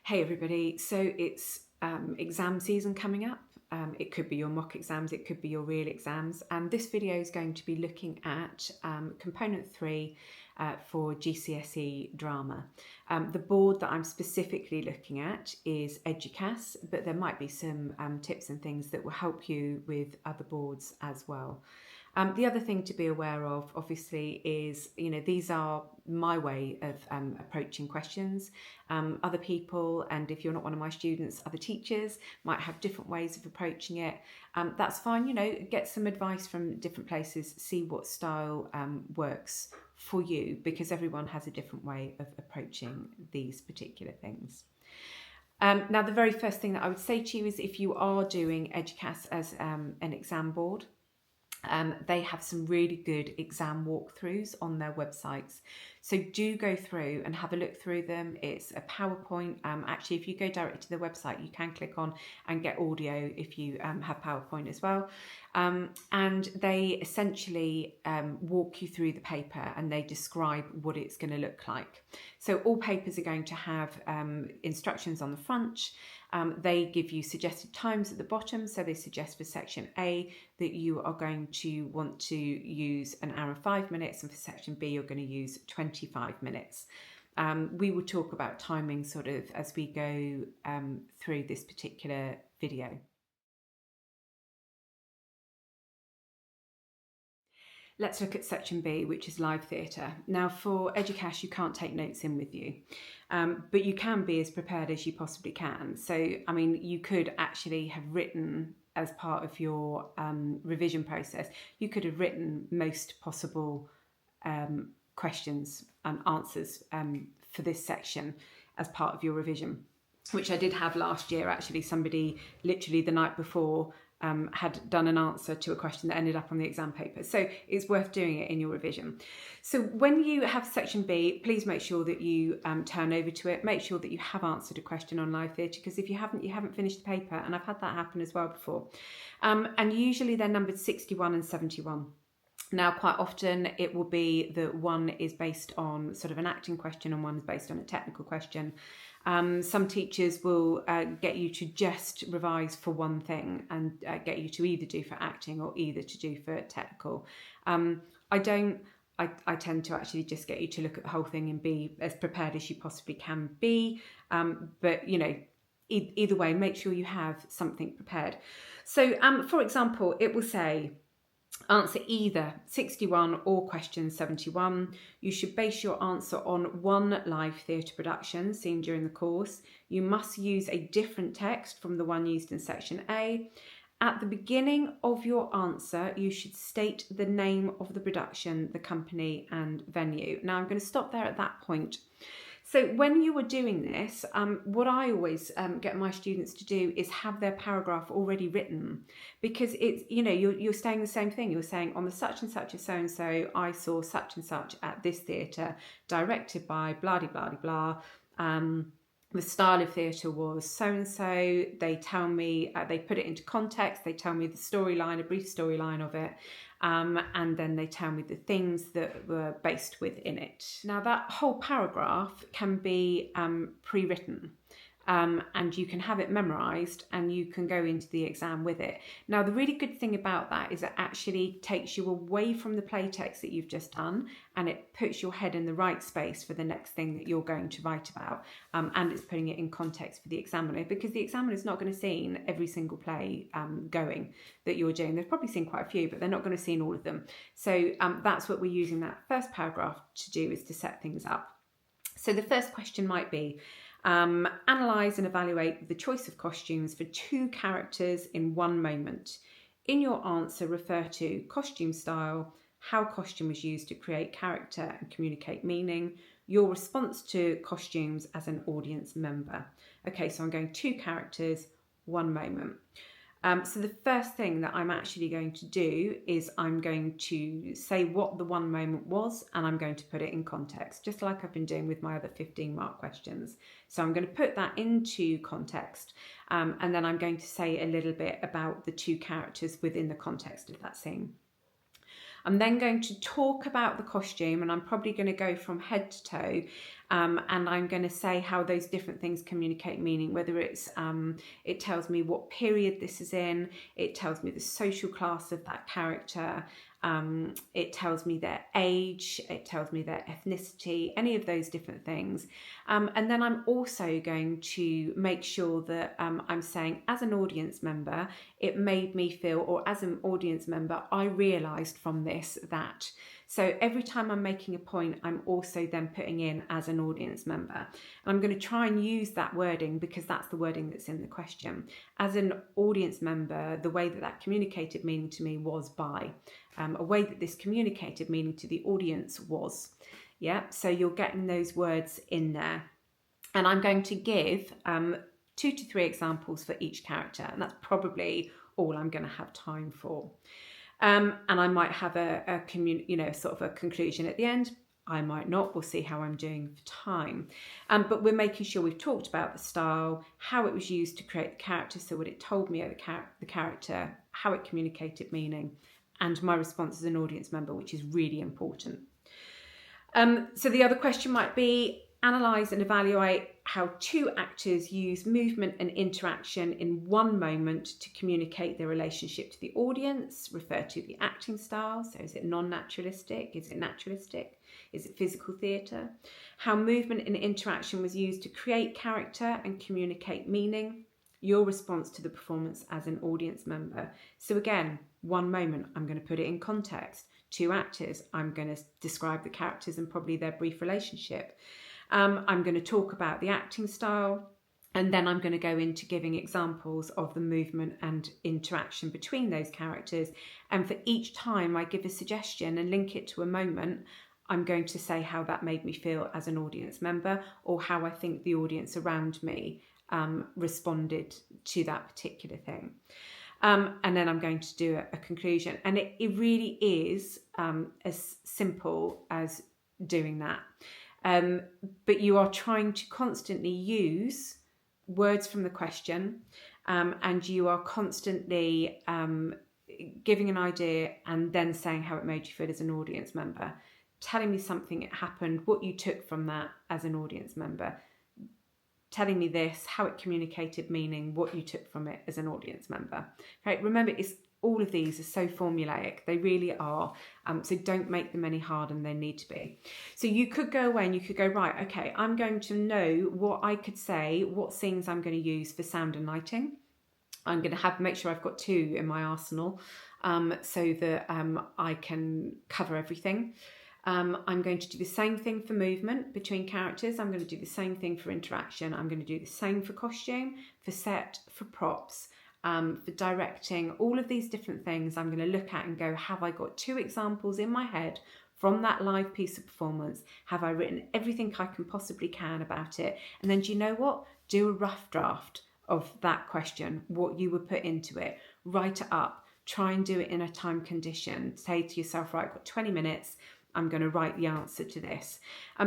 Hey everybody, so it's exam season coming up. It could be your mock exams, it could be your real exams, and this video is going to be looking at component 3 for GCSE drama. The board that I'm specifically looking at is Eduqas, but there might be some tips and things that will help you with other boards as well. The other thing to be aware of, obviously, is, these are my way of approaching questions. Other people, and if you're not one of my students, other teachers might have different ways of approaching it. That's fine, get some advice from different places, see what style works for you, because everyone has a different way of approaching these particular things. Now, the very first thing that I would say to you is if you are doing Eduqas as an exam board, they have some really good exam walkthroughs on their websites. So do go through and have a look through them. It's a PowerPoint. Actually, if you go directly to the website, you can click on and get audio if you have PowerPoint as well. And they essentially walk you through the paper and they describe what it's going to look like. So all papers are going to have instructions on the front. They give you suggested times at the bottom. So they suggest for section A that you are going to want to use an hour and 5 minutes, and for section B you're going to use 25 minutes. We will talk about timing sort of as we go through this particular video. Let's look at section B, which is live theatre. Now, for Eduqas, you can't take notes in with you, but you can be as prepared as you possibly can. So, I mean, you could actually have written, as part of your revision process, you could have written most possible questions and answers for this section as part of your revision, which I did have last year. Actually, somebody literally the night before had done an answer to a question that ended up on the exam paper. So it's worth doing it in your revision. So when you have section B, please make sure that you turn over to it. Make sure that you have answered a question on live theatre, because if you haven't finished the paper, and I've had that happen as well before. And usually they're numbered 61 and 71. Now, quite often it will be that one is based on sort of an acting question and one is based on a technical question. Some teachers will get you to just revise for one thing and get you to either do for acting or either to do for technical. I tend to actually just get you to look at the whole thing and be as prepared as you possibly can be. But, either way, make sure you have something prepared. So, for example, it will say, answer either 61 or question 71. You should base your answer on one live theatre production seen during the course. You must use a different text from the one used in section A. At the beginning of your answer, you should state the name of the production, the company and venue. Now, I'm going to stop there at that point. So when you are doing this, what I always get my students to do is have their paragraph already written, because it's, you're saying the same thing. You're saying, on the such and such of so-and-so, I saw such and such at this theatre, directed by blah-de-blah-de-blah. The style of theatre was so-and-so. They tell me, they put it into context. They tell me the storyline, a brief storyline of it. And then they tell me the things that were based within it. Now, that whole paragraph can be pre-written. And you can have it memorised and you can go into the exam with it. Now, the really good thing about that is it actually takes you away from the play text that you've just done, and it puts your head in the right space for the next thing that you're going to write about. And it's putting it in context for the examiner, because the examiner is not going to see every single play going that you're doing. They've probably seen quite a few, but they're not going to see all of them. So that's what we're using that first paragraph to do, is to set things up. So the first question might be, analyse and evaluate the choice of costumes for two characters in one moment. In your answer, refer to costume style, how costume was used to create character and communicate meaning, your response to costumes as an audience member. Okay, so I'm going two characters, one moment. So the first thing that I'm actually going to do is I'm going to say what the one moment was, and I'm going to put it in context, just like I've been doing with my other 15 mark questions. So I'm going to put that into context, and then I'm going to say a little bit about the two characters within the context of that scene. I'm then going to talk about the costume, and I'm probably going to go from head to toe, and I'm going to say how those different things communicate meaning, whether it's it tells me what period this is in, it tells me the social class of that character, it tells me their age, it tells me their ethnicity, any of those different things. And then I'm also going to make sure that I'm saying, as an audience member, it made me feel, or as an audience member, I realised from this that. So every time I'm making a point, I'm also then putting in as an audience member. And I'm going to try and use that wording because that's the wording that's in the question. As an audience member, the way that that communicated meaning to me was by. A way that this communicated meaning to the audience was. Yeah, so you're getting those words in there. And I'm going to give 2 to 3 examples for each character, and that's probably all I'm going to have time for. And I might have a sort of a conclusion at the end. I might not. We'll see how I'm doing for time. But we're making sure we've talked about the style, how it was used to create the character, so what it told me of the character, how it communicated meaning, and my response as an audience member, which is really important. So the other question might be, analyse and evaluate how 2 actors use movement and interaction in one moment to communicate their relationship to the audience. Refer to the acting style. So is it non-naturalistic? Is it naturalistic? Is it physical theatre? How movement and interaction was used to create character and communicate meaning. Your response to the performance as an audience member. So again, one moment, I'm going to put it in context. 2 actors, I'm going to describe the characters and probably their brief relationship. I'm going to talk about the acting style, and then I'm going to go into giving examples of the movement and interaction between those characters. And for each time I give a suggestion and link it to a moment, I'm going to say how that made me feel as an audience member, or how I think the audience around me responded to that particular thing. And then I'm going to do a conclusion. And it really is as simple as doing that. But you are trying to constantly use words from the question, and you are constantly giving an idea and then saying how it made you feel as an audience member, telling me something that happened, what you took from that as an audience member, telling me this, how it communicated meaning, what you took from it as an audience member. Okay, remember, all of these are so formulaic. They really are. So don't make them any harder than they need to be. So you could go away and you could go, right, okay, I'm going to know what I could say, what scenes I'm going to use for sound and lighting. I'm going to make sure I've got 2 in my arsenal, so that I can cover everything. I'm going to do the same thing for movement between characters. I'm going to do the same thing for interaction. I'm going to do the same for costume, for set, for props, for directing. All of these different things I'm going to look at and go, have I got 2 examples in my head from that live piece of performance? Have I written everything I can possibly can about it? And then do you know what? Do a rough draft of that question, what you would put into it. Write it up. Try and do it in a time condition. Say to yourself, right, I've got 20 minutes. I'm going to write the answer to this.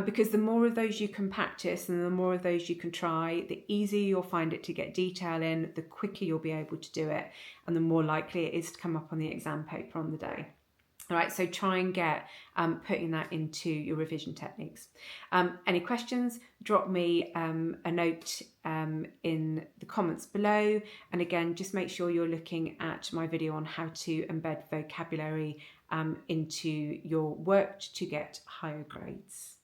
Because the more of those you can practice and the more of those you can try, the easier you'll find it to get detail in, the quicker you'll be able to do it, and the more likely it is to come up on the exam paper on the day. All right, so try and get putting that into your revision techniques. Any questions, drop me a note in the comments below. And again, just make sure you're looking at my video on how to embed vocabulary into your work to get higher grades.